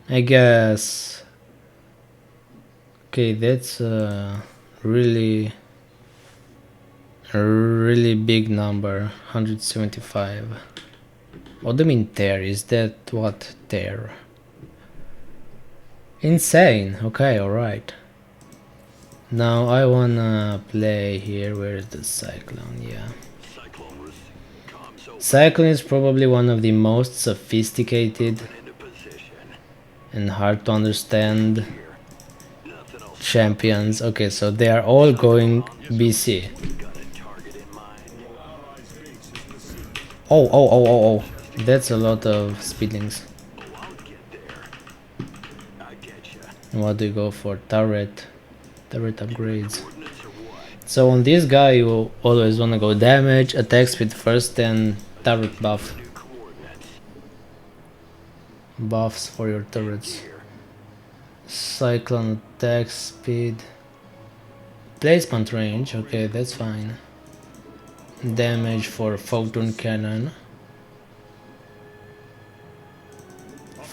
I guess. Okay, that's a really big number. 175. What do you mean tear? Is that what tear? Insane. Okay, alright. Now I wanna play here. Where's the Cyclone? Yeah. Cyclone is probably one of the most sophisticated and hard to understand champions. Okay, so they are all going BC. Oh. That's a lot of speedlings. What do you go for? Turret upgrades. So on this guy you always wanna go damage, attack speed first, and turret buffs for your turrets. Cyclone attack speed. Placement range, okay, that's fine. Damage for photon cannon.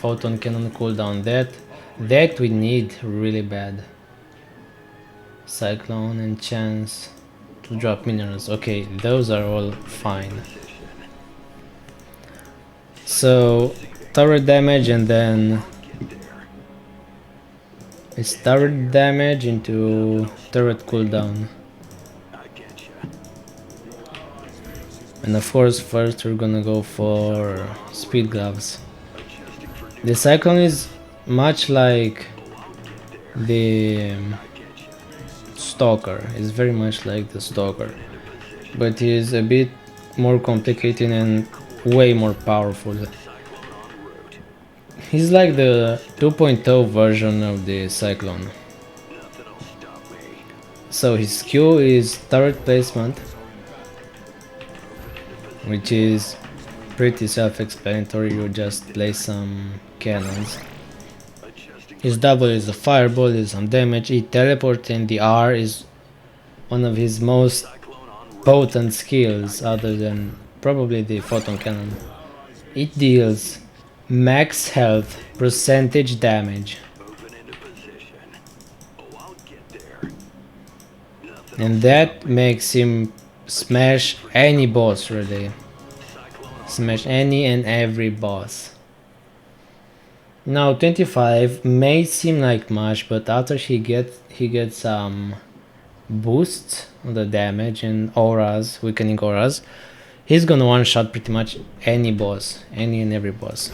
Photon cannon cooldown, that we need really bad. Cyclone and chance to drop minerals. Okay, those are all fine. So turret damage, and then it's turret damage into turret cooldown. And of course first we're gonna go for speed gloves. The Cyclone is much like the Stalker, it's very much like the Stalker, but is a bit more complicated and way more powerful. He's like the 2.0 version of the Cyclone. So his Q is turret placement, which is pretty self-explanatory, you just place some cannons. His double is a fireball, is some damage, he teleports, and the R is one of his most potent skills other than probably the photon cannon. It deals max health percentage damage, and that makes him smash any boss really. Smash any and every boss. Now 25 may seem like much, but after he gets some boosts on the damage and auras, weakening auras, he's gonna one shot pretty much any boss, any and every boss.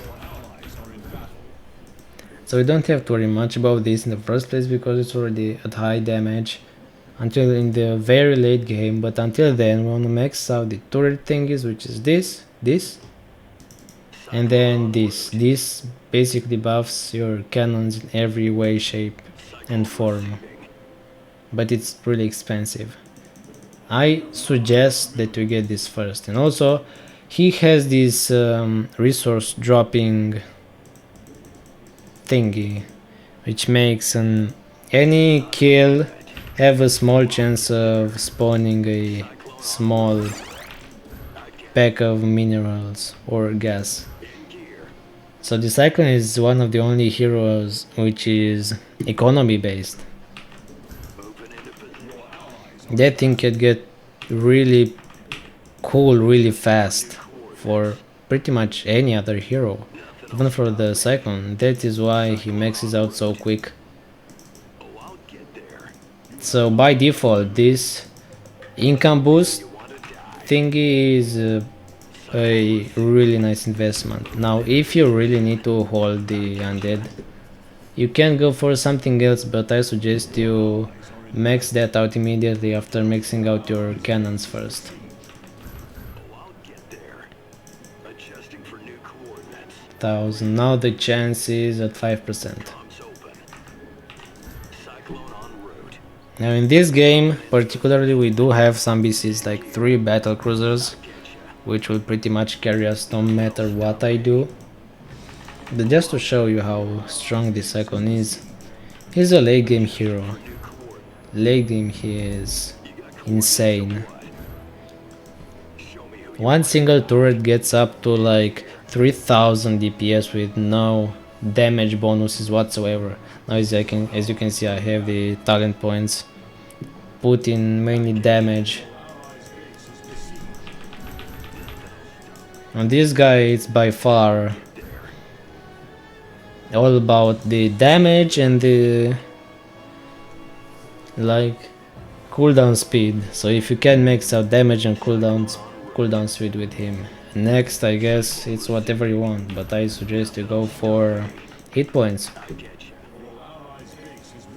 So we don't have to worry much about this in the first place because it's already at high damage until in the very late game, but until then we wanna max out the turret thingies, which is this, and then this basically buffs your cannons in every way, shape and form, but it's really expensive. I suggest that you get this first, and also he has this resource dropping thingy, which makes any kill have a small chance of spawning a small pack of minerals or gas. So the Cyclone is one of the only heroes which is economy based. That thing can get really cool really fast for pretty much any other hero, even for the Cyclone. That is why he maxes out so quick. So by default this income boost thingy is a really nice investment. Now if you really need to hold the undead, you can go for something else, but I suggest you max that out immediately after maxing out your cannons first. 1000. Now the chance is at 5%. Now in this game particularly we do have some BCs like 3 battle cruisers, which will pretty much carry us no matter what I do. But just to show you how strong this Cyclone is, he's a late game hero. Late game he is insane. One single turret gets up to like 3000 DPS with no damage bonuses whatsoever. Now as you can see, I have the talent points put in mainly damage. And this guy is by far all about the damage and the like cooldown speed. So if you can max out damage and cooldown speed with him. Next, I guess it's whatever you want, but I suggest you go for hit points,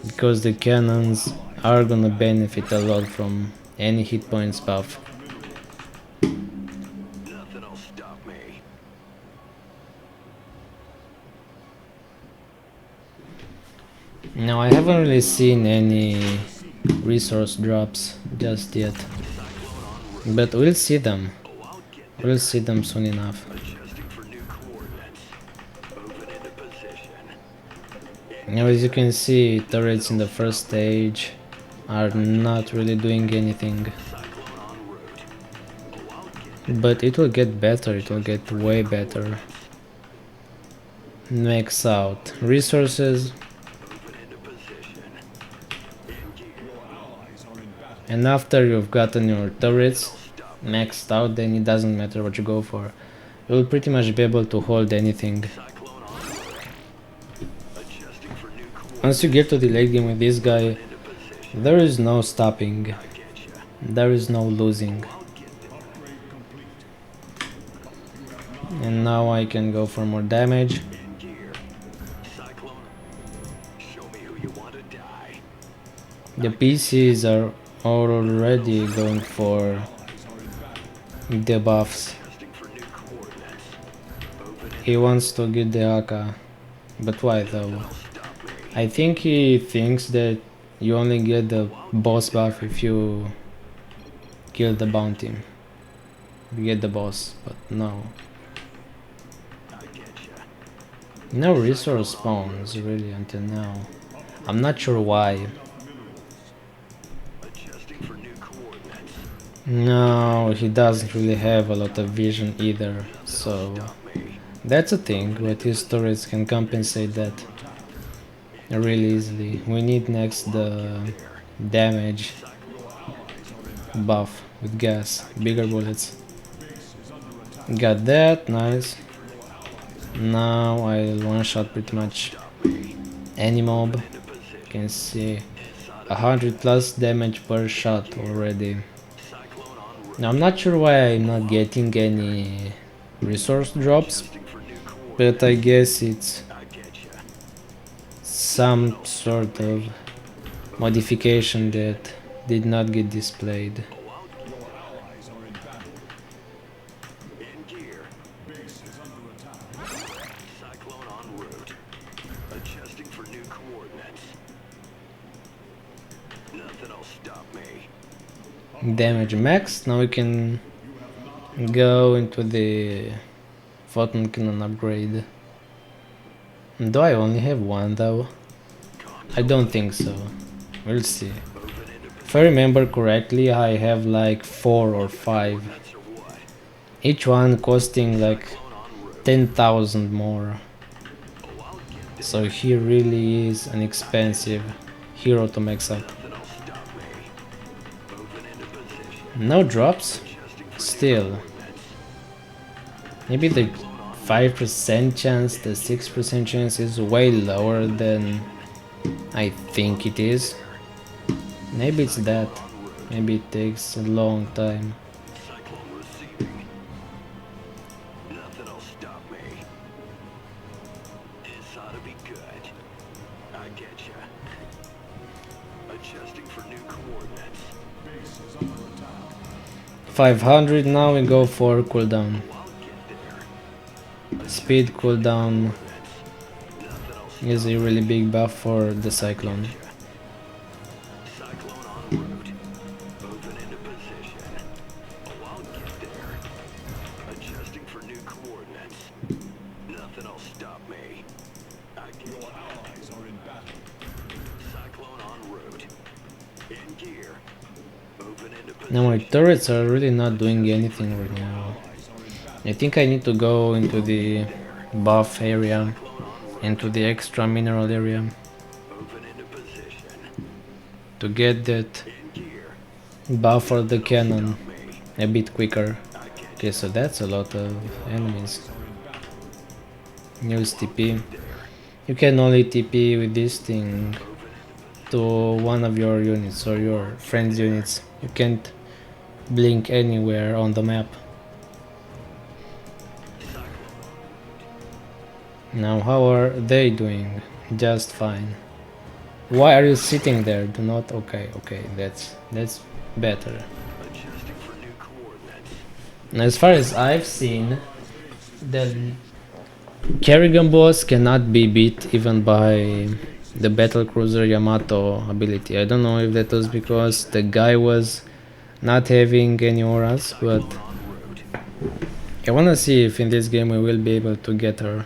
because the cannons are gonna benefit a lot from any hit points buff. Now I haven't really seen any resource drops just yet, but we'll see them. We'll see them soon enough. Now as you can see, turrets in the first stage are not really doing anything. But it will get better, it will get way better. Max out resources. And after you've gotten your turrets maxed out, then it doesn't matter what you go for. You'll pretty much be able to hold anything. Once you get to the late game with this guy, there is no stopping. There is no losing. And now I can go for more damage. The PCs are already going for the buffs. He wants to get the AK, but why though? I think he thinks that you only get the boss buff if you kill the bounty. You get the boss, but no. No resource spawns really until now. I'm not sure why. No, he doesn't really have a lot of vision either, so that's a thing, but his turrets can compensate that really easily. We need next the damage buff with gas, bigger bullets. Got that, nice. Now I'll one-shot pretty much any mob. You can see 100 plus damage per shot already. Now I'm not sure why I'm not getting any resource drops, but I guess it's some sort of modification that did not get displayed. Damage max. Now we can go into the photon cannon upgrade. Do I only have one though? I don't think so. We'll see. If I remember correctly, I have like 4 or 5. Each one costing like 10,000 more. So he really is an expensive hero to max out. No drops? Still. Maybe the 5% chance, the 6% chance is way lower than I think it is. Maybe it's that. Maybe it takes a long time. $500. Now we go for cooldown. Speed cooldown is a really big buff for the Cyclone. Now my turrets are really not doing anything right now. I think I need to go into the buff area into the extra mineral area to get that buff for the cannon a bit quicker. Okay, so that's a lot of enemies. Use TP. You can only TP with this thing to one of your units or your friend's units. You can't blink anywhere on the map. Now how are they doing? Just fine. Why are you sitting there? Do not... okay, that's better. As far as I've seen, the Kerrigan boss cannot be beat even by the battlecruiser Yamato ability. I don't know if that was because the guy was not having any auras, but I wanna see if in this game we will be able to get her.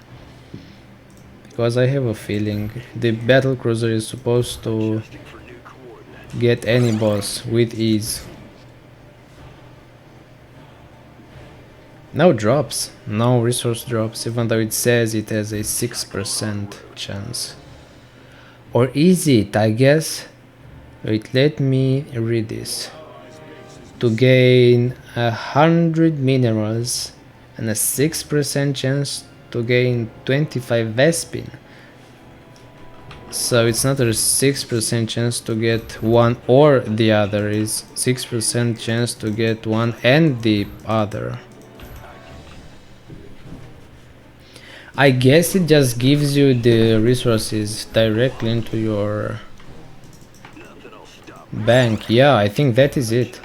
Because I have a feeling the battlecruiser is supposed to get any boss with ease. No drops, no resource drops, even though it says it has a 6% chance. Or is it? I guess. Wait, let me read this. To gain 100 minerals and a 6% chance to gain 25 Vespin. So it's not a 6% chance to get one or the other, it's 6% chance to get one and the other. I guess it just gives you the resources directly into your bank. Yeah, I think that is it.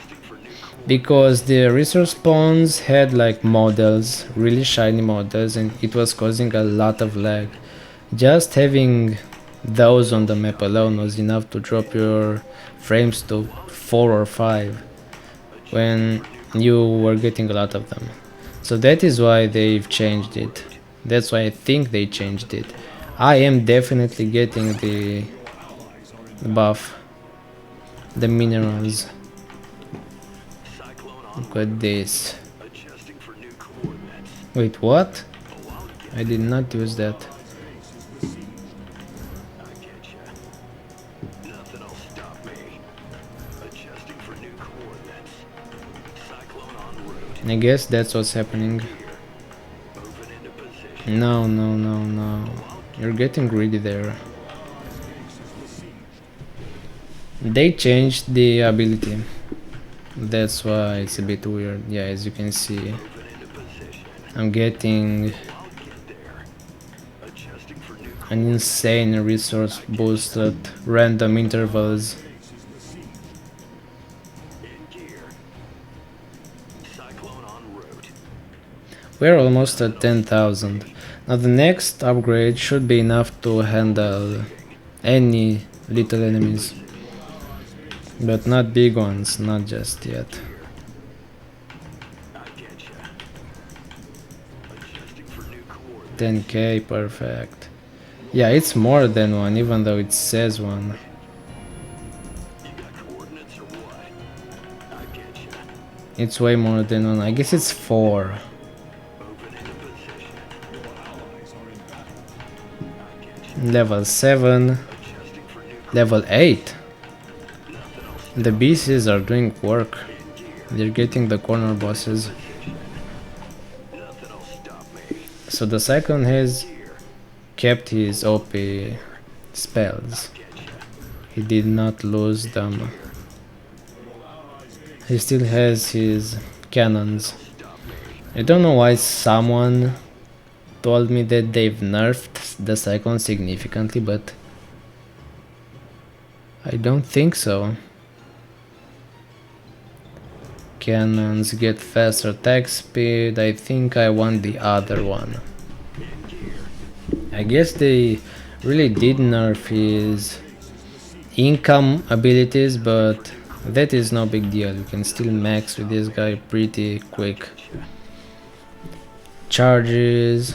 Because the resource spawns had like models, really shiny models, and it was causing a lot of lag. Just having those on the map alone was enough to drop your frames to 4 or 5 when you were getting a lot of them. So that is why they've changed it. That's why I think they changed it. I am definitely getting the buff, the minerals. Look at this. Wait, what? I did not use that. I guess that's what's happening. No, no, no, no. You're getting greedy there. They changed the ability. That's why it's a bit weird. Yeah, as you can see, I'm getting an insane resource boost at random intervals. We're almost at 10,000. Now the next upgrade should be enough to handle any little enemies. But not big ones, not just yet. $10K, perfect. Yeah, it's more than one, even though it says one. It's way more than one. I guess it's 4. Level 7. Level 8. The BCs are doing work. They're getting the corner bosses. So the Cyclone has kept his OP spells. He did not lose them. He still has his cannons. I don't know why someone told me that they've nerfed the Cyclone significantly, but I don't think so. Cannons get faster attack speed. I think I want the other one. I guess they really did nerf his income abilities, but that is no big deal. You can still max with this guy pretty quick. Charges,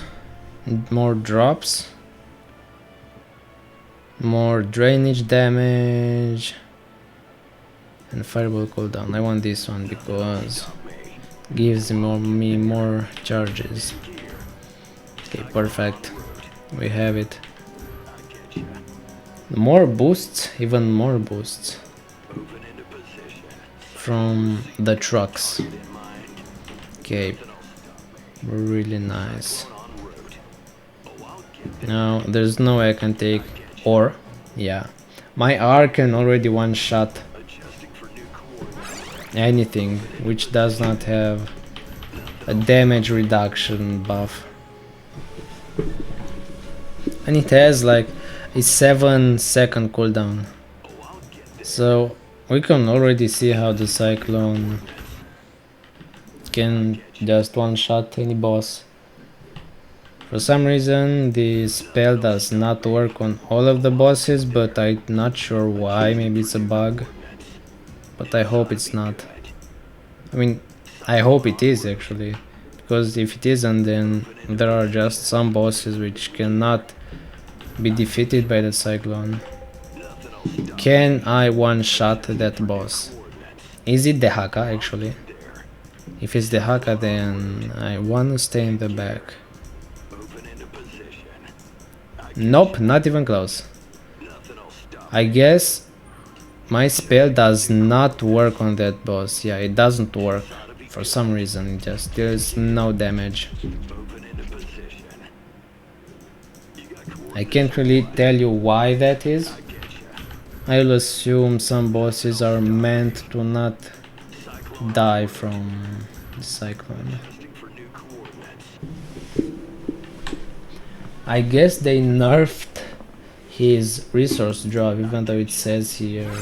more drops, more drainage damage, and fireball cooldown. I want this one because gives me more charges. Okay, perfect. We have it. More boosts, even more boosts from the trucks. Okay, really nice. Now there's no way I can take ore. Yeah, my R can already one-shot anything which does not have a damage reduction buff, and it has like a 7-second cooldown, so we can already see how the Cyclone can just one-shot any boss. For some reason the spell does not work on all of the bosses, but I'm not sure why. Maybe it's a bug, but I hope it's not. I mean, I hope it is actually, because if it isn't, then there are just some bosses which cannot be defeated by the Cyclone. Can I one-shot that boss? Is it the Haka actually? If it's the Haka, then I wanna stay in the back. Nope, not even close. I guess my spell does not work on that boss. Yeah, it doesn't work. For some reason, it just deals no damage. I can't really tell you why that is. I'll assume some bosses are meant to not die from the Cyclone. I guess they nerfed his resource drop, even though it says here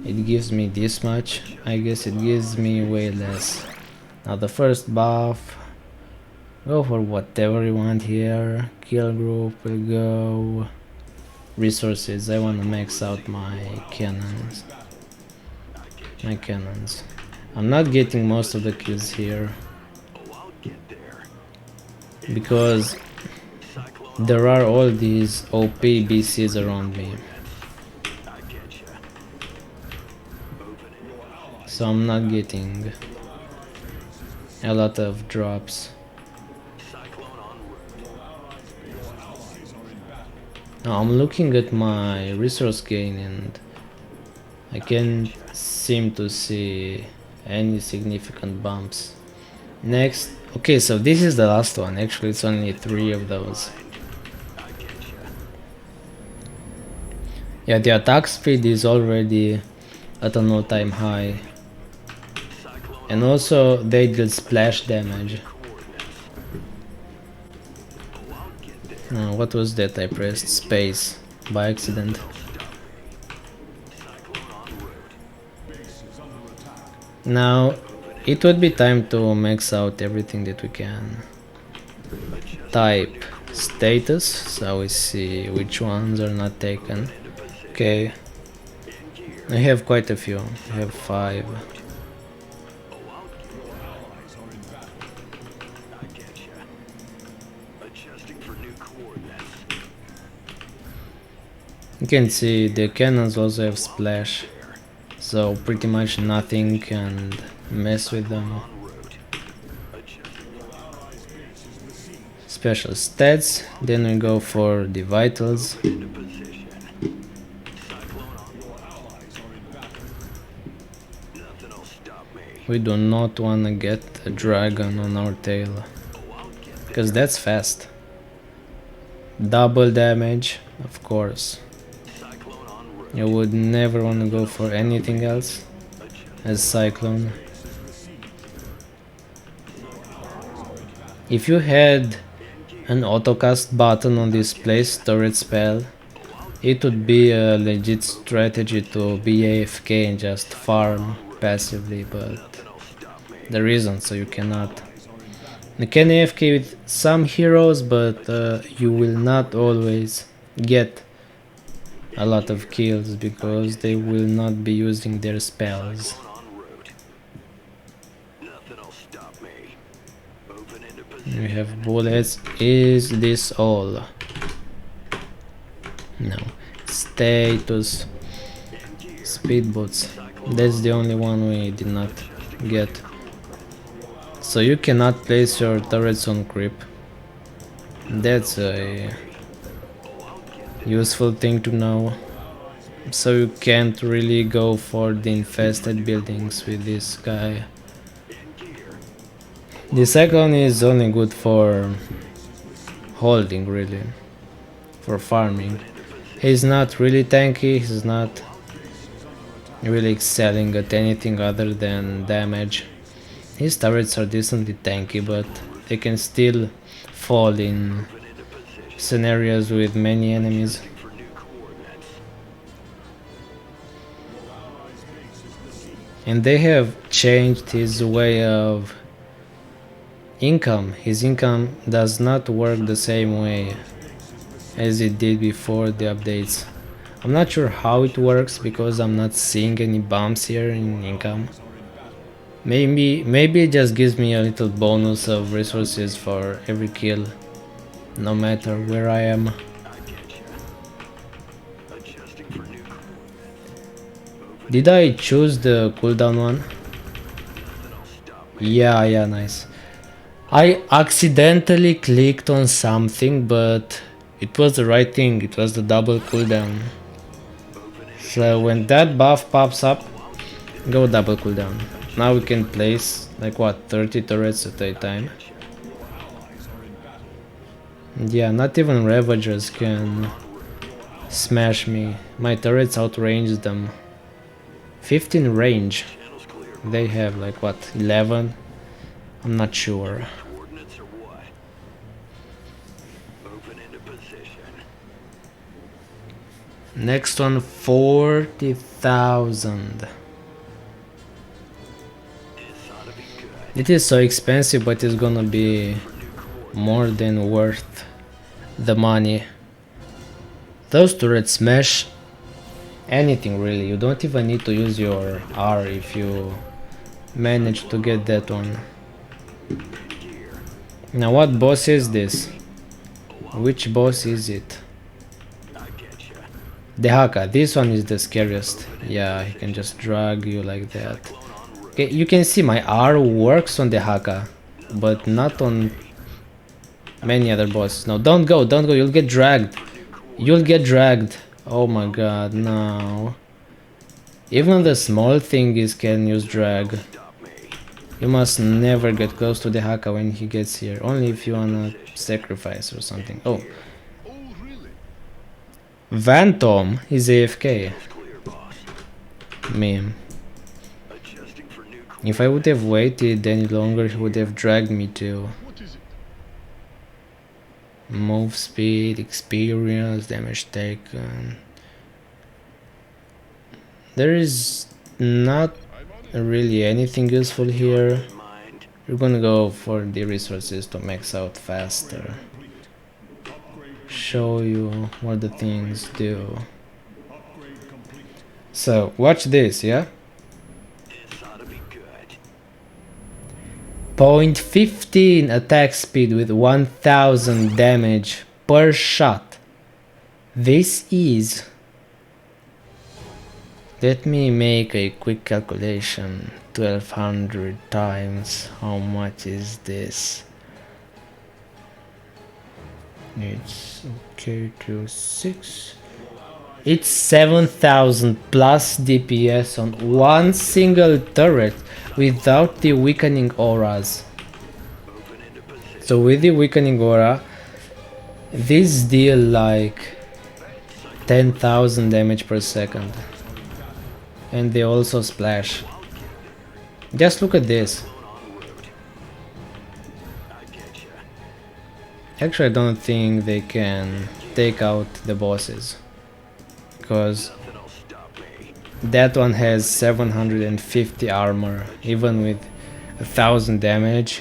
it gives me this much. I guess it gives me way less. Now the first buff, go for whatever you want here. Kill group will go. Resources, I want to max out my cannons. I'm not getting most of the kills here because there are all these OP BCs around me, so I'm not getting a lot of drops. Now I'm looking at my resource gain and I can't seem to see any significant bumps. Next, okay, so this is the last one. Actually, it's only 3 of those. Yeah, the attack speed is already at an all-time high. And also they deal splash damage. What was that? I pressed space by accident. Now it would be time to max out everything that we can. Type status, so we see which ones are not taken. Okay, I have quite a few. I have 5. You can see the cannons also have splash, so pretty much nothing can mess with them. Special stats, then we go for the vitals. We do not want to get a dragon on our tail, because that's fast. Double damage, of course. You would never want to go for anything else as Cyclone. If you had an autocast button on this place turret spell, it would be a legit strategy to be AFK and just farm passively, but there isn't, so you cannot. You can AFK with some heroes, but you will not always get a lot of kills because they will not be using their spells. We have bullets. Is this all? No. Status. Speed boots. That's the only one we did not get. So you cannot place your turrets on creep. That's a useful thing to know. So you can't really go for the infested buildings with this guy. The Cyclone is only good for holding, really, for farming. He's not really tanky, he's not really excelling at anything other than damage. His turrets are decently tanky, but they can still fall in scenarios with many enemies. And they have changed his way of income. His income does not work the same way as it did before the updates. I'm not sure how it works because I'm not seeing any bumps here in income. Maybe it just gives me a little bonus of resources for every kill, no matter where I am. Did I choose the cooldown one? Yeah, nice. I accidentally clicked on something, but it was the right thing, it was the double cooldown. So when that buff pops up, go double cooldown. Now we can place like what, 30 turrets at a time. Yeah, not even Ravagers can smash me. My turrets outrange them. 15 range. They have like what, 11? I'm not sure. Next one, 40,000. It is so expensive, but it's gonna be more than worth the money. Those turrets smash anything really. You don't even need to use your R if you manage to get that one. Now what boss is this? Which boss is it? The Haka. This one is the scariest. Yeah, he can just drag you like that. Okay, you can see my R works on the Haka, but not on many other bosses. No, don't go, you'll get dragged. You'll get dragged. Oh my god, no. Even the small thingies can use drag. You must never get close to the Haka when he gets here, only if you wanna sacrifice or something. Oh. Phantom is AFK. Meme. If I would have waited any longer, he would have dragged me to move speed, experience, damage taken. There is not really anything useful here. We're gonna go for the resources to max out faster. Show you what the things do. So watch this, yeah? 0.15 attack speed with 1000 damage per shot. This is... Let me make a quick calculation. 1200 times. How much is this? It's okay to 6. It's 7000 plus DPS on one single turret without the weakening auras. So with the weakening aura, this deal like 10,000 damage per second. And they also splash. Just look at this. Actually, I don't think they can take out the bosses, because that one has 750 armor. Even with 1000 damage,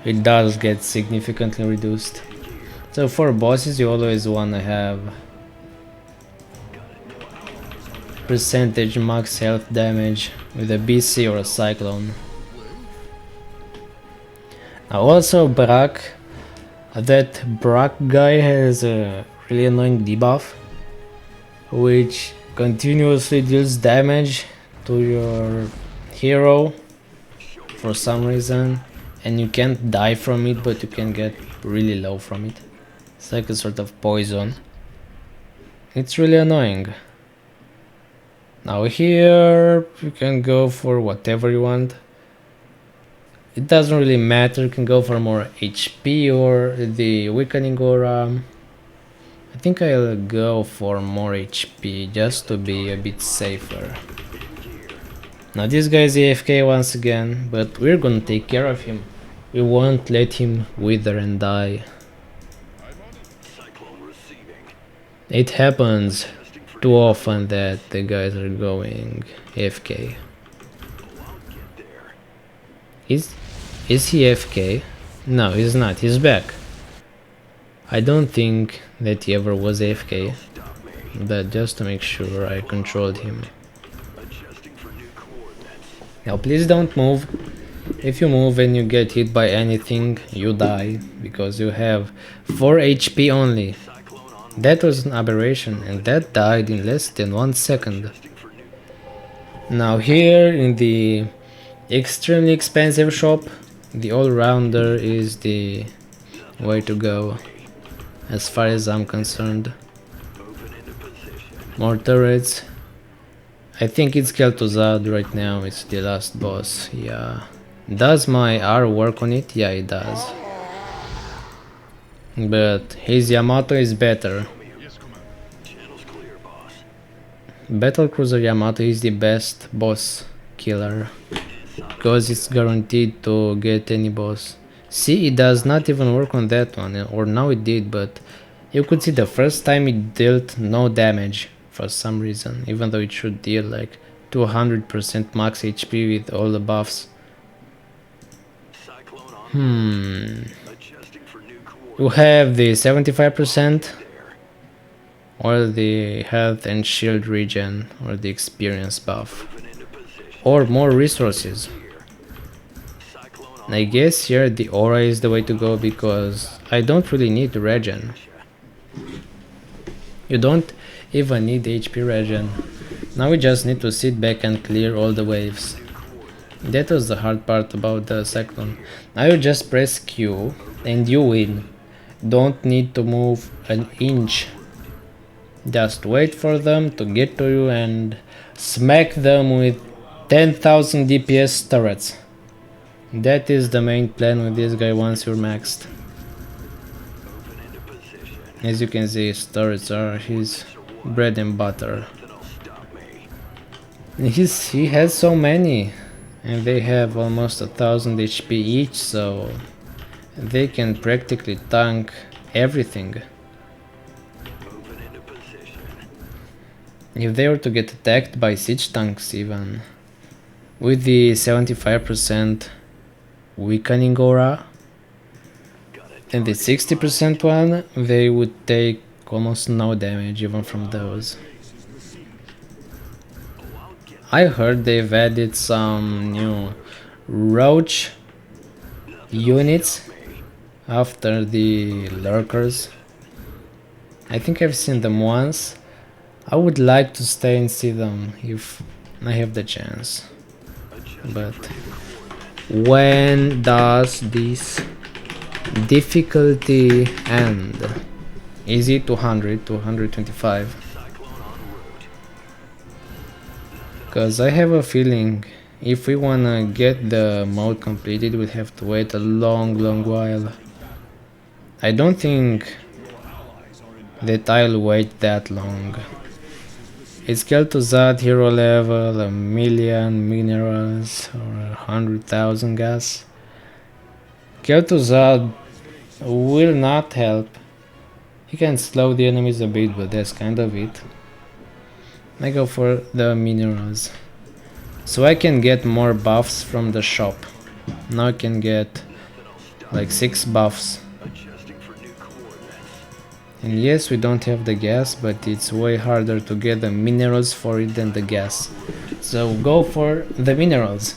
it does get significantly reduced. So for bosses, you always wanna have percentage max health damage with a BC or a Cyclone. Now also that Brack guy has a really annoying debuff, which continuously deals damage to your hero for some reason, and you can't die from it, but you can get really low from it. It's like a sort of poison. It's really annoying. Now here you can go for whatever you want. It doesn't really matter, you can go for more HP or the weakening aura. I think I'll go for more HP just to be a bit safer. Now this guy is AFK once again, but we're gonna take care of him. We won't let him wither and die. It happens too often that the guys are going AFK. Is he AFK? No, he's not, he's back. I don't think that he ever was AFK, but just to make sure I controlled him. Now please don't move. If you move and you get hit by anything, you die, because you have 4 HP only. That was an aberration, and that died in less than 1 second. Now here in the extremely expensive shop, the all-rounder is the way to go, as far as I'm concerned. More turrets. I think it's Kel'Thuzad right now, it's the last boss, yeah. Does my R work on it? Yeah, it does. But his Yamato is better. Battlecruiser Yamato is the best boss killer, because it's guaranteed to get any boss. See, it does not even work on that one, or now it did, but you could see the first time it dealt no damage for some reason, even though it should deal like 200% max HP with all the buffs. You have the 75% or the health and shield regen, or the experience buff, or more resources. I guess here the aura is the way to go, because I don't really need regen. You don't even need HP regen. Now we just need to sit back and clear all the waves. That was the hard part about the Cyclone. Now you just press Q and you win. Don't need to move an inch. Just wait for them to get to you and smack them with 10,000 DPS turrets. That is the main plan with this guy once you're maxed. As you can see, his turrets are his bread and butter. He has so many, and they have almost 1000 HP each, so they can practically tank everything. If they were to get attacked by siege tanks even, with the 75% weakening aura and the 60% one, they would take almost no damage even from those. I heard they've added some new roach units after the lurkers. I think I've seen them once. I would like to stay and see them if I have the chance. But when does this difficulty end? Is it 200, 225? Because I have a feeling if we wanna get the mode completed, we'll have to wait a long while. I don't think that I'll wait that long. It's Kel'Thuzad hero level, 1,000,000 minerals or 100,000 gas. Kel'Thuzad will not help. He can slow the enemies a bit, but that's kind of it. I go for the minerals, so I can get more buffs from the shop. Now I can get like 6 buffs. And yes, we don't have the gas, but it's way harder to get the minerals for it than the gas. So go for the minerals.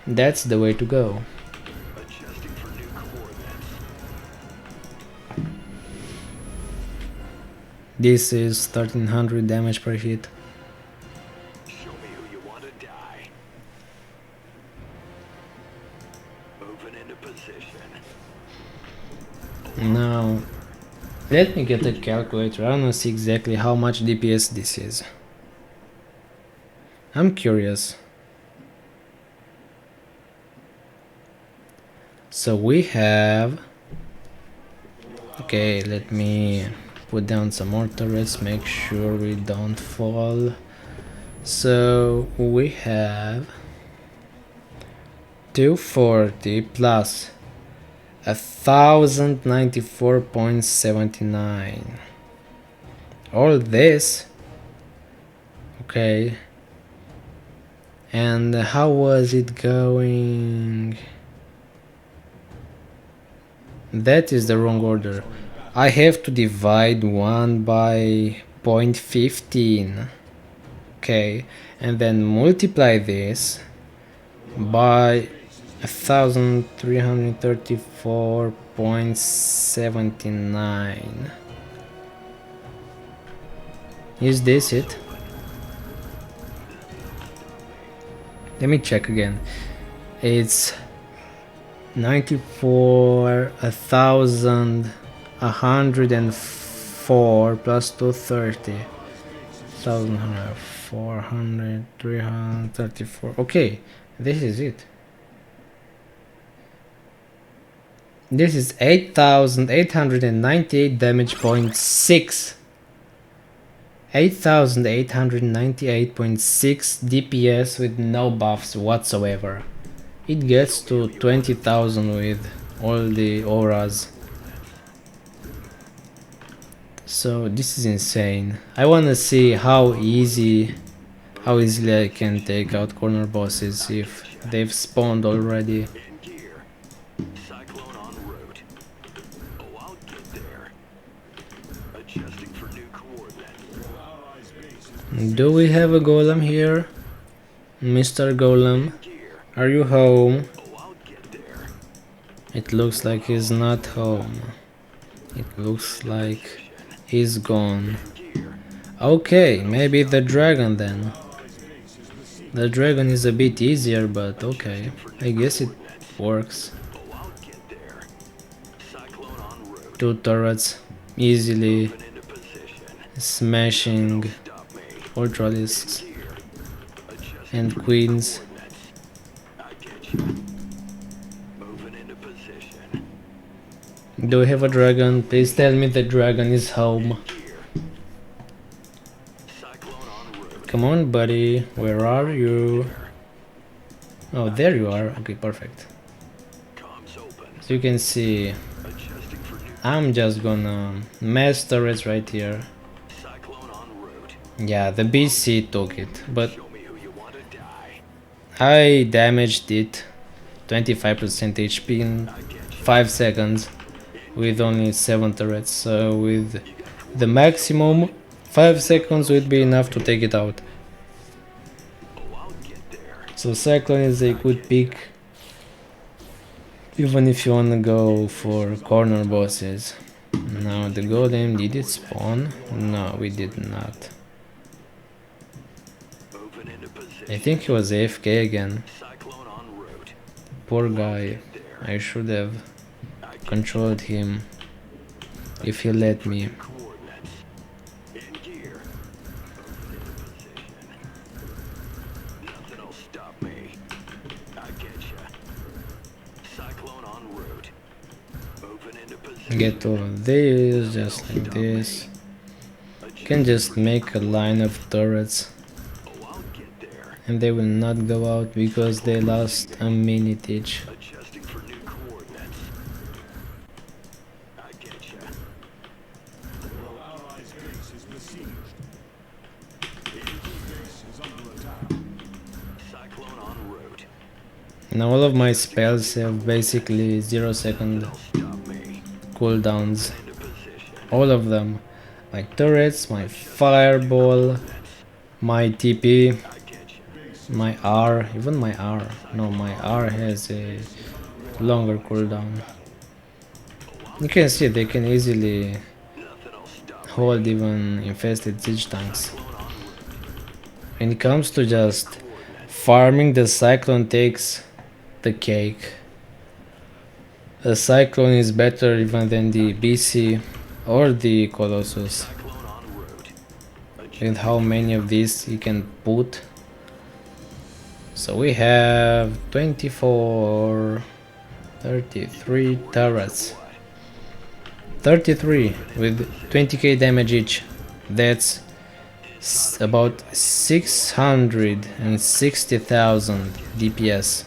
That's the way to go. This is 1300 damage per hit. Now, let me get a calculator. I wanna see exactly how much DPS this is. I'm curious. So we have... Okay, let me put down some more turrets, make sure we don't fall. So we have 240 plus 1094.79. All this. Okay. And how was it going? That is the wrong order. I have to divide 1 by 0.15. Okay, and then multiply this by 1334.79. Is this it? Let me check again. It's 94,104 plus 230. 1,400, 334. Okay, this is it. This is 8,898 damage, 0.6. 8,898.6 DPS with no buffs whatsoever. It gets to 20,000 with all the auras. So this is insane. I wanna see how easily I can take out corner bosses if they've spawned already. Cyclone en route. Oh, I'll get there. Adjusting for new coordinates. Do we have a golem here? Mr. Golem, are you home? Oh, I'll get there. It looks like he's not home. It looks like he's gone. Okay, maybe the dragon then. The dragon is a bit easier, but okay. I guess it works. Oh, I'll get there. Cyclone en route. 2 turrets, easily Moving into position. smashing Stop me. ultralisks Here. Adjusting and for queens. I get you. Moving into position. Do we have a dragon? Please tell me the dragon is home. Cyclone en route. Come on, buddy. Where are you? Oh, there you are. Okay, perfect. Comms open. So you can see, Adjusting for new I'm just gonna mass turrets right here. cyclone en route. Yeah, the BC took it, but Show me who you want to die. I damaged it 25% HP in 5 seconds with only 7 turrets. So with the maximum, 5 seconds would be enough to take it out. Oh, I'll get there. So Cyclone is a good pick, even if you wanna go for corner bosses. Now the golem, did it spawn? No, we did not. Moving into position. I think he was AFK again. Cyclone en route. Poor guy. There. I should have I get controlled him if he let me. coordinates. In gear. Moving into position. Nothing'll stop me. I get ya. Cyclone en route. Moving into position. Get all of this, just like this. Can just make a line of turrets Oh, I'll get there. and they will not go out because they last a minute each. Adjusting for new coordinates. I get ya. Cyclone en route. Now all of my spells have basically 0-second Stop me. cooldowns. Into position. All of them. My turrets, my fireball, my TP, I get ya. my R, even my R. No, my R has a longer cooldown. You can see they can easily Nothing'll stop me. hold even infested siege tanks. Cyclone en route. When it comes to just farming, the Cyclone takes the cake. The Cyclone is better even than the BC or the Colossus, Cyclone en route. with how many of these you can put. So we have 24, 33 turrets. 33 with 20k damage each. That's about 660,000 DPS.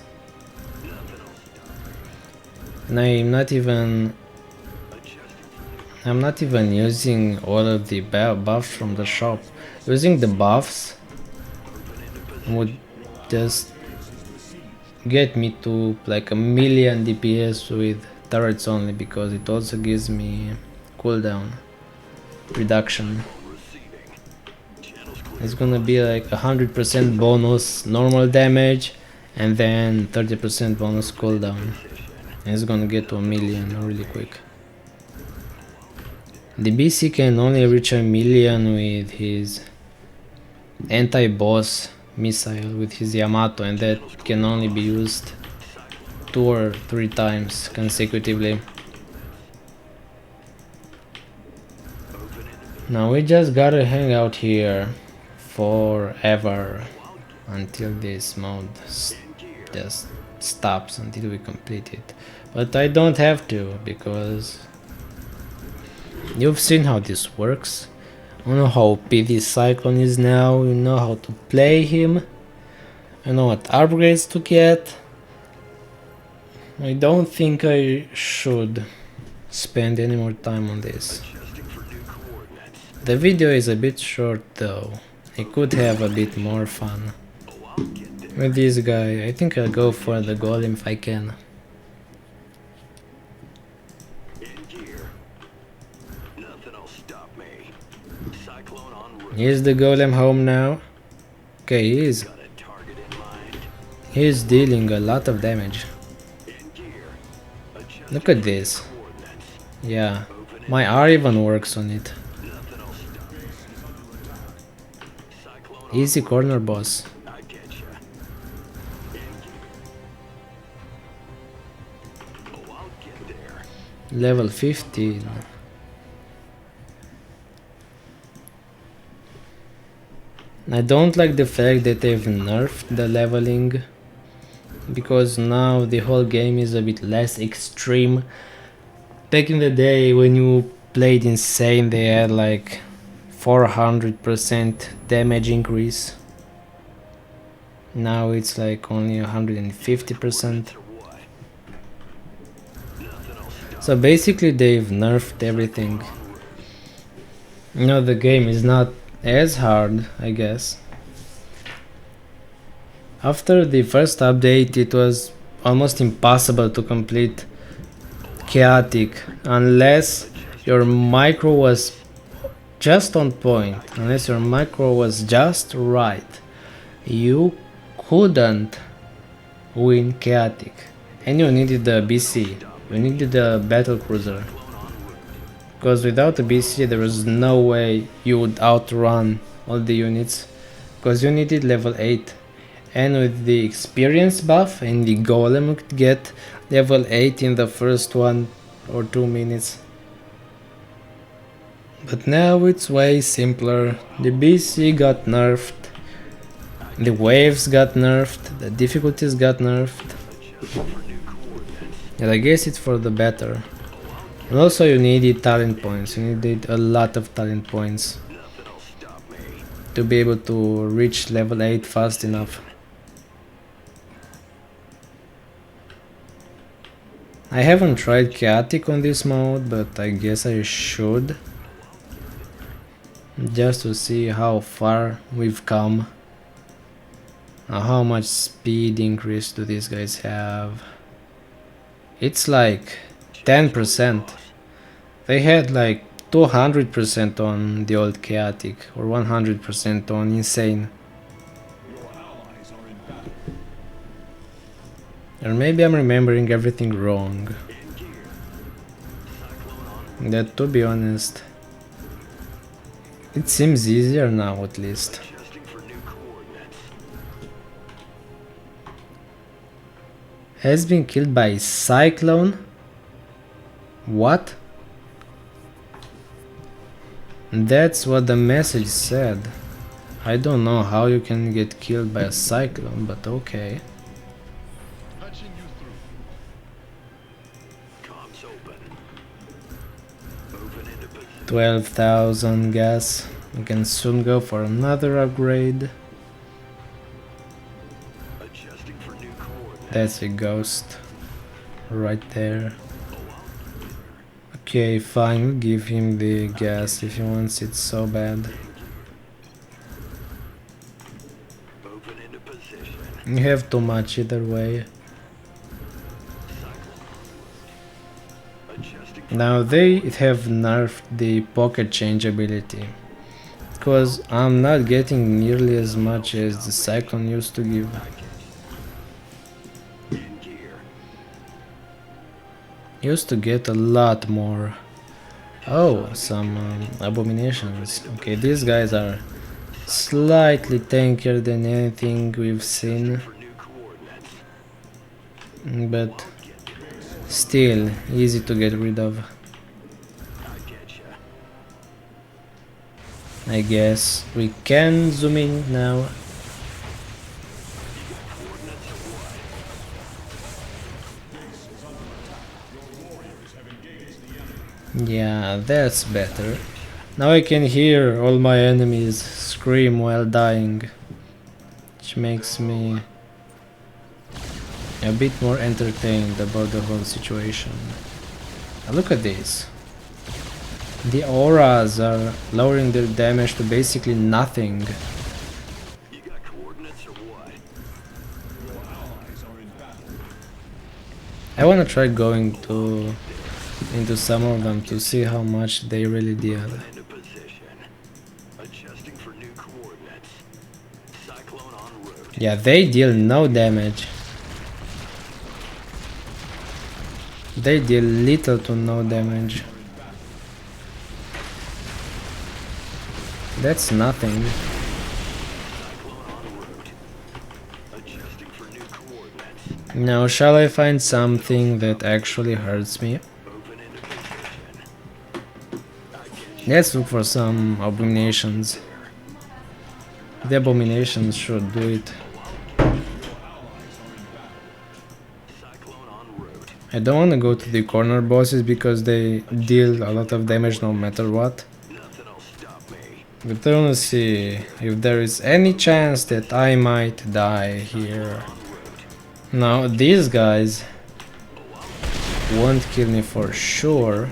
And I'm not even using all of the buffs from the shop. Using the buffs would just get me to like a million DPS with turrets only, because it also gives me cooldown reduction. It's gonna be like 100% bonus normal damage and then 30% bonus cooldown. And it's gonna get to a million really quick. The BC can only reach a million with his anti-boss missile, with his Yamato, and that can only be used 2 or 3 times consecutively. Now we just gotta hang out here forever until this mode just stops, until we complete it. But I don't have to, because you've seen how this works. You know how OP this Cyclone is now, you know how to play him, you know what upgrades to get. I don't think I should spend any more time on this. The video is a bit short though. I could have a bit more fun with this guy. I think I'll go for the golem if I can. Is the golem home now? Okay, he's dealing a lot of damage. Look at this. Yeah, my R even works on it. Easy corner boss. Level 15. I don't like the fact that they've nerfed the leveling, because now the whole game is a bit less extreme. Back in the day when you played insane, they had like 400% damage increase. Now it's like only 150%. So basically they've nerfed everything. You know, the game is not as hard, I guess. After the first update, it was almost impossible to complete chaotic unless your micro was just on point, unless your micro was just right. You couldn't win chaotic, and you needed the BC, you needed the battle cruiser, because without the BC there was no way you would outrun all the units, because you needed level 8. And with the experience buff and the golem, you could get level 8 in the first 1 or 2 minutes. But now it's way simpler. The BC got nerfed, the waves got nerfed, the difficulties got nerfed. And I guess it's for the better. And also you needed talent points, you needed a lot of talent points to be able to reach level 8 fast enough. I haven't tried chaotic on this mode, but I guess I should, just to see how far we've come. How much speed increase do these guys have? It's like 10%. They had like 200% on the old chaotic, or 100% on insane. Or maybe I'm remembering everything wrong. That, to be honest, it seems easier now, at least. Has been killed by Cyclone? What? That's what the message said. I don't know how you can get killed by a cyclone, but okay. Patching you through. Comms open. Moving into position. 12,000 gas. We can soon go for another upgrade. Adjusting for new coordinates. That's a ghost. Right there. Okay, fine, we'll give him the gas if he wants it so bad. Moving into position. You have too much either way. Adjusting for Now they have nerfed the pocket change ability. Because I'm not getting nearly as much as the Cyclone used to give. in gear. Used to get a lot more. Oh, some abominations. Okay, these guys are slightly tankier than anything we've seen, For new coordinates. but still easy to get rid of, I get ya. I guess. We can zoom in now. Coordinates or what? Yeah, that's better. Now I can hear all my enemies scream while dying, which makes me a bit more entertained about the whole situation. Now look at this. The auras are lowering their damage to basically nothing. You got coordinates or what? I wanna try going into some of them to see how much they really deal. Into position. Adjusting for new coordinates. Cyclone en route. Yeah, they deal no damage. They deal little to no damage. That's nothing. Cyclone en route. Adjusting for new coordinates. Now, shall I find something that actually hurts me? Moving into position. I get Let's look for some abominations. The abominations should do it. Cyclone en route. I don't want to go to the corner bosses because they deal a lot of damage no matter what. Nothing'll stop me. But I want to see if there is any chance that I might die here. Now, these guys won't kill me for sure. Oh,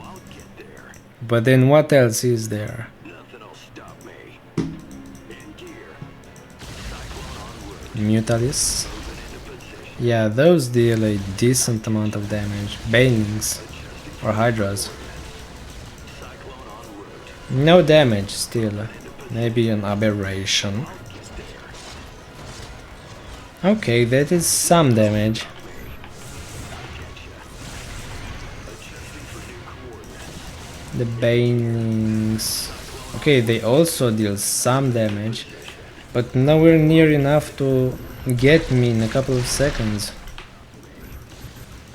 I'll get there. But then what else is there? Nothing'll stop me. In gear. Cyclone en route. Mutalis? Moving into position. Yeah, those deal a decent amount of damage. Banelings or Hydras. Cyclone en route. No damage still. Maybe an aberration. Okay, that is some damage. The Banelings. Okay, they also deal some damage, but nowhere near enough to get me in a couple of seconds.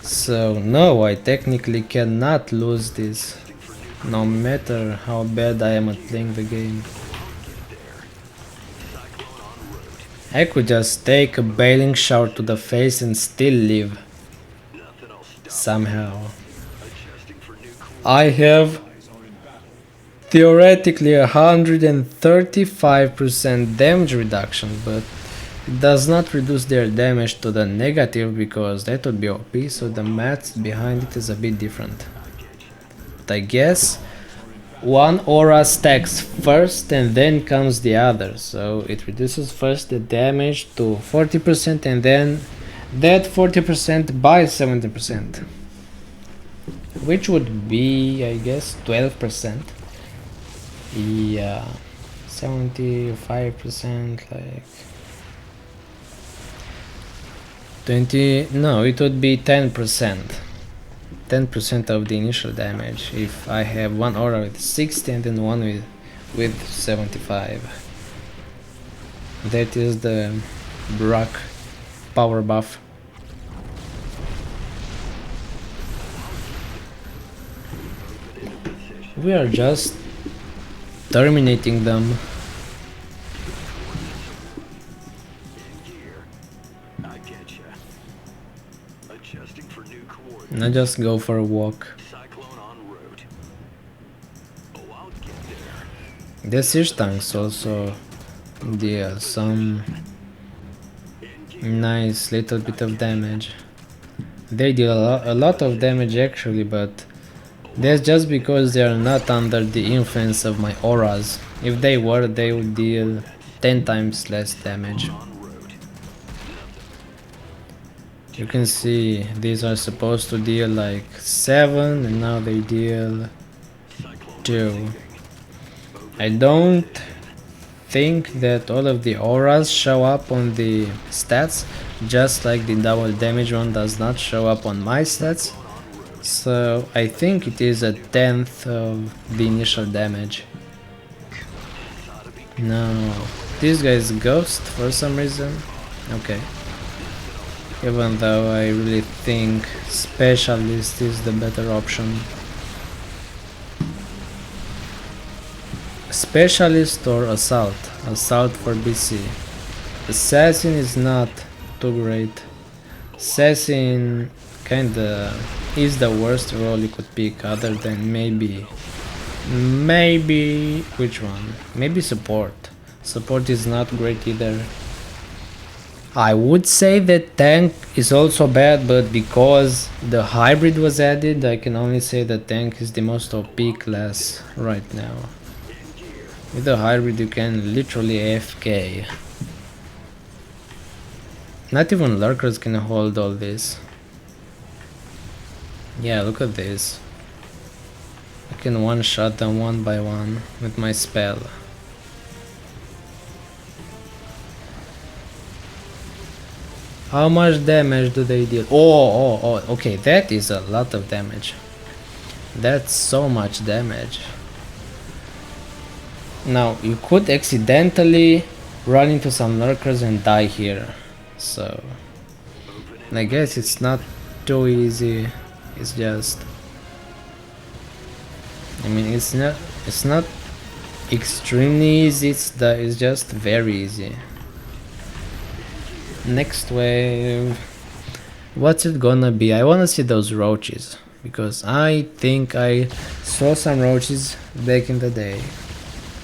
So no, I technically cannot lose this, no matter how bad I am at playing the game. I could just take a bailing shower to the face and still live. Nothing'll stop. Somehow. Adjusting for new coordinates. I have theoretically 135% damage reduction, but it does not reduce their damage to the negative because that would be OP, so the math behind it is a bit different. But I guess one aura stacks first and then comes the other, so it reduces first the damage to 40% and then that 40% by 70%, which would be, I guess, 12%. Yeah, 75%, like 20, no, it would be 10%. 10% of the initial damage if I have one aura with 60 and then one with 75. That is the Brock power buff. we are just terminating them. In gear. I get ya. Adjusting for new coordinates. Now just go for a walk. Cyclone en route. Oh, I'll get there. The siege tanks also deal some nice little bit of damage. They deal a lot of damage actually, but that's just because they are not under the influence of my auras. If they were, they would deal 10 times less damage. En route. You can see these are supposed to deal like 7 and now they deal Cyclone 2. I don't think that all of the auras show up on the stats, just like the double damage one does not show up on my stats. So I think it is a 10th of the initial damage. No, this guy is ghost for some reason. Okay. Even though I really think specialist is the better option. Specialist or assault? Assault for BC. Assassin is not too great. Assassin kinda is the worst role you could pick other than maybe which one? Maybe support. Support is not great either. I would say that tank is also bad, but because the hybrid was added, I can only say that tank is the most OP class right now. With the hybrid you can literally AFK. Not even lurkers can hold all this. Yeah, look at this. I can one-shot them one by one with my spell. How much damage do they deal? Oh, okay, that is a lot of damage. That's so much damage. Now, you could accidentally run into some lurkers and die here. So, I guess it's not too easy. It's just... I mean, it's not extremely easy, it's just very easy. Next wave, what's it gonna be? I wanna see those roaches, because I think I saw some roaches back in the day.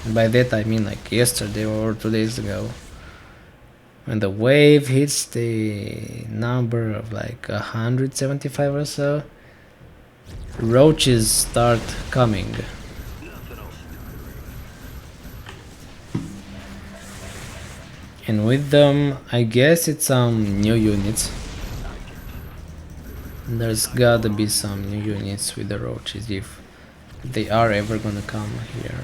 By that I mean like yesterday or 2 days ago. When the wave hits the number of like 175 or so, roaches start coming. And with them, I guess it's some new units. There's gotta be some new units with the roaches if they are ever gonna come here.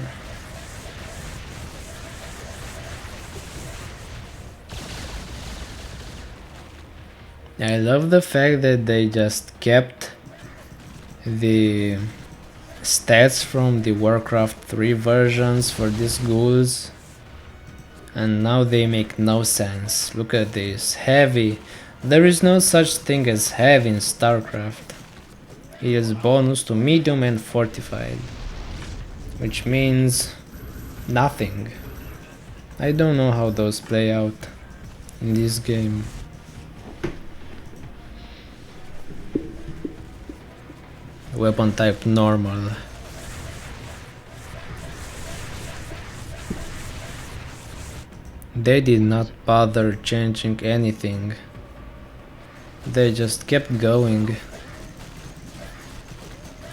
I love the fact that they just kept the stats from the Warcraft 3 versions for these ghouls, and now they make no sense. Look at this, heavy. There is no such thing as heavy in Starcraft. It is bonus to medium and fortified, which means nothing. I don't know how those play out in this game. Weapon type normal. They did not bother changing anything. They just kept going.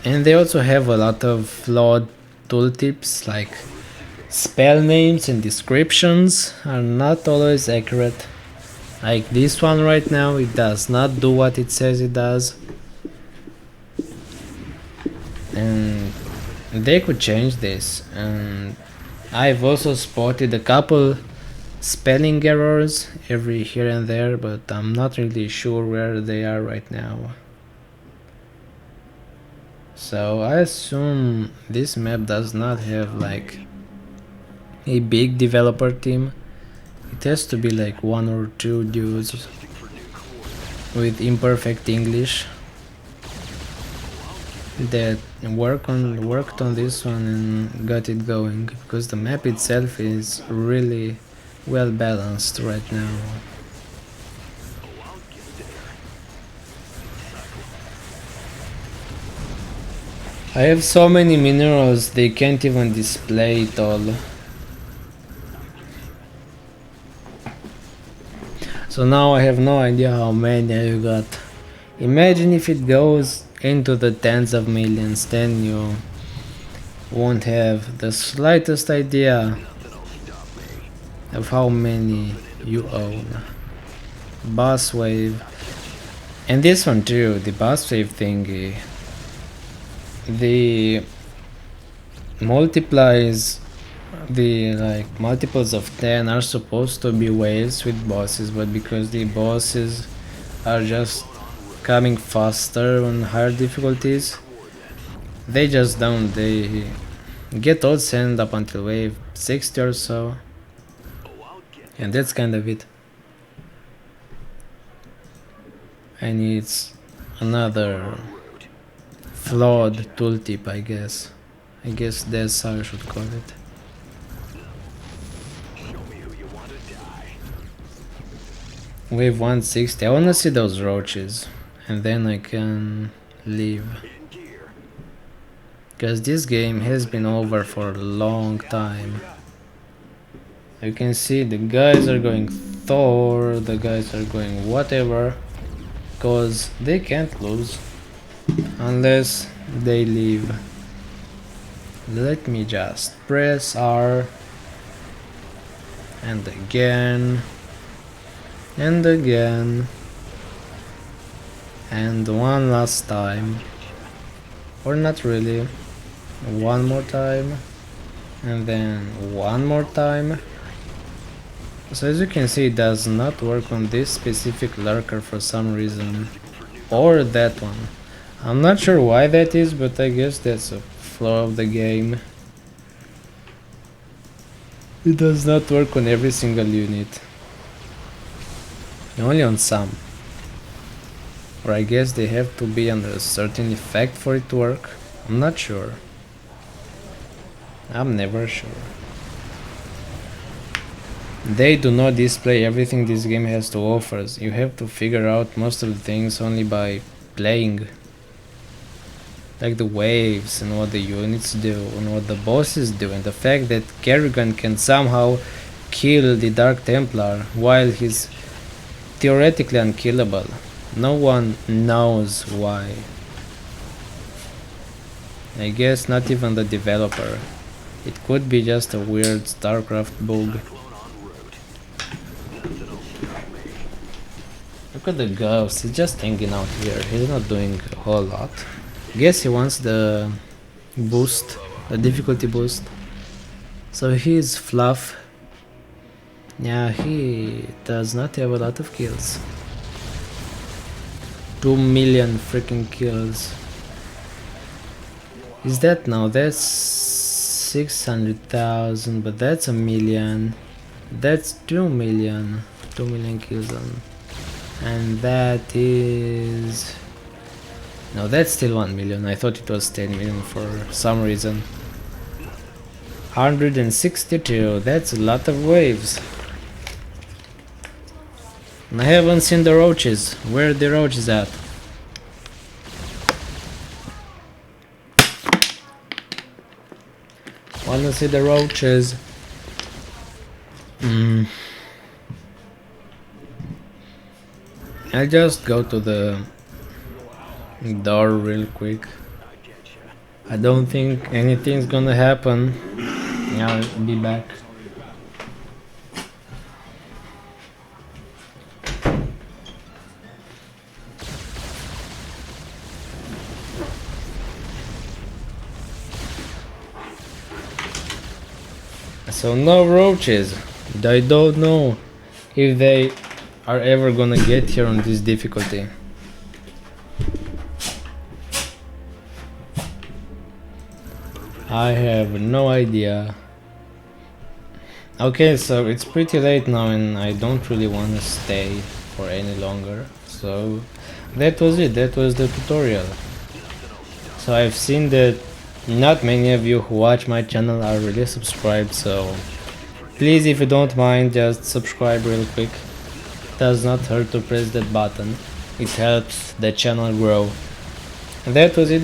And they also have a lot of flawed tooltips, like spell names and descriptions are not always accurate. Like this one right now, it does not do what it says it does. And they could change this, and I've also spotted a couple spelling errors every here and there, but I'm not really sure where they are right now. So I assume this map does not have like a big developer team. It has to be like 1 or 2 dudes with imperfect English. that worked on this one and got it going, because the map itself is really well balanced right now. I have so many minerals they can't even display it all. So now I have no idea how many I got. Imagine if it goes into the tens of millions, then you won't have the slightest idea of how many you own. Boss wave. And this one too, the boss wave thingy. The multiplies, the like multiples of 10 are supposed to be waves with bosses, but because the bosses are just coming faster on higher difficulties, they just don't, they get all sent up until wave 60 or so, and that's kind of it. And it's another flawed tooltip, I guess. I guess that's how I should call it. Wave 160, I wanna see those roaches, and then I can leave. Because this game has been over for a long time. You can see the guys are going Thor, the guys are going whatever, because they can't lose unless they leave. Let me just press R and again and again and one last time, or not really, one more time and then one more time. So as you can see, it does not work on this specific lurker for some reason, or that one. I'm not sure why that is, but I guess that's a flaw of the game. It does not work on every single unit, only on some. Or I guess they have to be under a certain effect for it to work. I'm not sure. I'm never sure. They do not display everything this game has to offer. You have to figure out most of the things only by playing. Like the waves and what the units do and what the bosses do, and the fact that Kerrigan can somehow kill the Dark Templar while he's theoretically unkillable. No one knows why. I guess not even the developer. It could be just a weird Starcraft bug. Look at the ghost, he's just hanging out here, he's not doing a whole lot. Guess he wants the boost, the difficulty boost. So he's fluff. Yeah, he does not have a lot of kills. 2 million freaking kills. Is that now? That's 600,000, but that's a million. That's 2 million. 2 million kills on. And that is... No, that's still 1 million. I thought it was 10 million for some reason. 162, that's a lot of waves. And I haven't seen the roaches. Where are the roaches at? Wanna see the roaches? I'll just go to the door real quick. I don't think anything's gonna happen. Yeah, I'll be back. So no roaches. I don't know if they are ever gonna get here on this difficulty. I have no idea. Okay, so it's pretty late now and I don't really want to stay for any longer. So that was it, that was the tutorial. So I've seen that not many of you who watch my channel are really subscribed, so please, if you don't mind, just subscribe real quick. Does not hurt to press that button. It helps the channel grow. And that was it.